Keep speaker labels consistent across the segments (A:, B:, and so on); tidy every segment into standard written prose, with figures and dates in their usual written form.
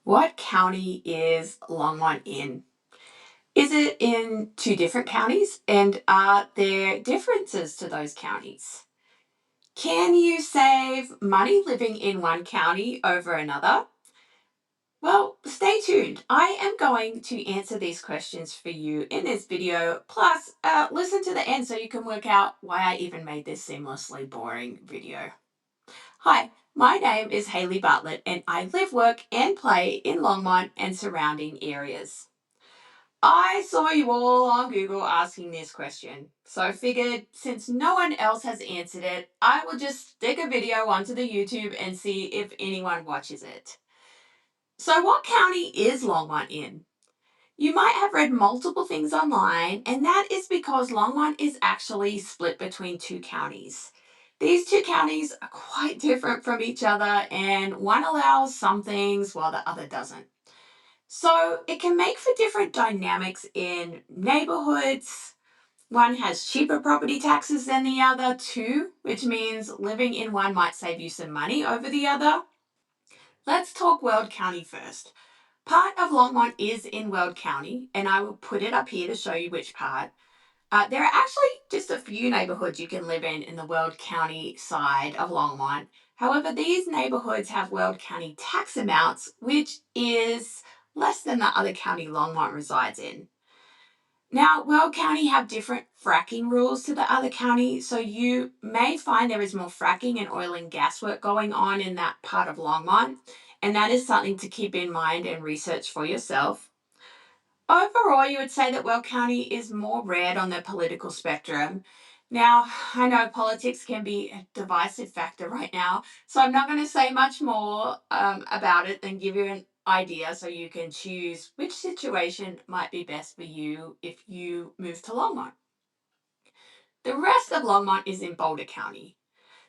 A: What county is Longmont in? Is it in two different counties? And are there differences to those counties? Can you save money living in one county over another? Well, stay tuned. I am going to answer these questions for you in this video. Plus, listen to the end so you can work out why I even made this seamlessly boring video. Hi, my name is Hayley Bartlett and I live, work and play in Longmont and surrounding areas. I saw you all on Google asking this question, so I figured since no one else has answered it, I will just stick a video onto the YouTube and see if anyone watches it. So what county is Longmont in? You might have read multiple things online, and that is because Longmont is actually split between two counties. These two counties are quite different from each other, and one allows some things while the other doesn't. So it can make for different dynamics in neighborhoods. One has cheaper property taxes than the other too, which means living in one might save you some money over the other. Let's talk Weld County first. Part of Longmont is in Weld County, and I will put it up here to show you which part. There are actually just a few neighborhoods you can live in the Weld County side of Longmont. However, these neighborhoods have Weld County tax amounts, which is less than the other county Longmont resides in. Now, Weld County have different fracking rules to the other county, so you may find there is more fracking and oil and gas work going on in that part of Longmont, and that is something to keep in mind and research for yourself. Overall, you would say that Weld County is more red on the political spectrum. Now, I know politics can be a divisive factor right now, so I'm not going to say much more about it than give you an idea so you can choose which situation might be best for you if you move to Longmont. The rest of Longmont is in Boulder County.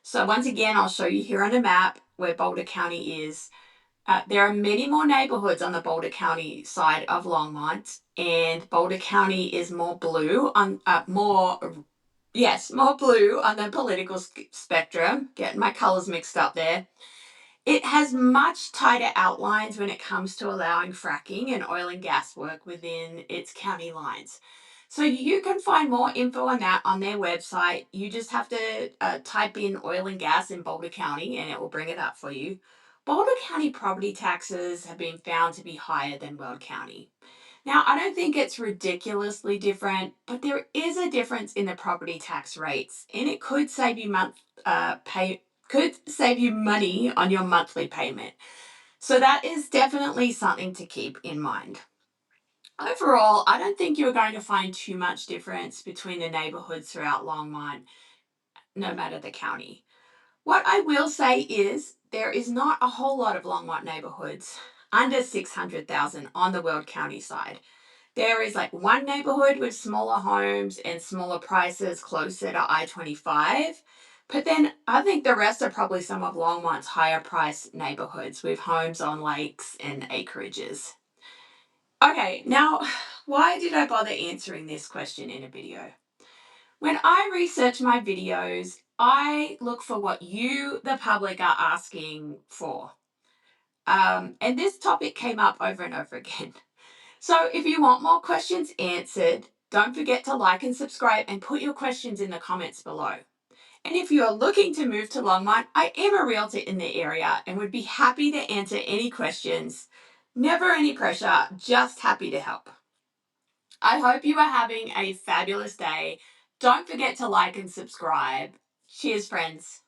A: So once again, I'll show you here on a map where Boulder County is. There are many more neighborhoods on the Boulder County side of Longmont, and Boulder County is more blue on more blue on the political spectrum. Getting my colors mixed up there. It has much tighter outlines when it comes to allowing fracking and oil and gas work within its county lines. So you can find more info on that on their website. You just have to type in oil and gas in Boulder County and it will bring it up for you. Boulder County property taxes have been found to be higher than Weld County. Now, I don't think it's ridiculously different, but there is a difference in the property tax rates, and it could save you money on your monthly payment. So that is definitely something to keep in mind. Overall, I don't think you're going to find too much difference between the neighborhoods throughout Longmont, no matter the county. What I will say is there is not a whole lot of Longmont neighborhoods under 600,000 on the Weld County side. There is like one neighborhood with smaller homes and smaller prices closer to I-25. But then I think the rest are probably some of Longmont's higher price neighborhoods with homes on lakes and acreages. Okay, now why did I bother answering this question in a video? When I research my videos, I look for what you, the public, are asking for. And this topic came up over and over again. So if you want more questions answered, don't forget to like and subscribe and put your questions in the comments below. And if you are looking to move to Longmont, I am a realtor in the area and would be happy to answer any questions. Never any pressure, just happy to help. I hope you are having a fabulous day. Don't forget to like and subscribe. Cheers, friends.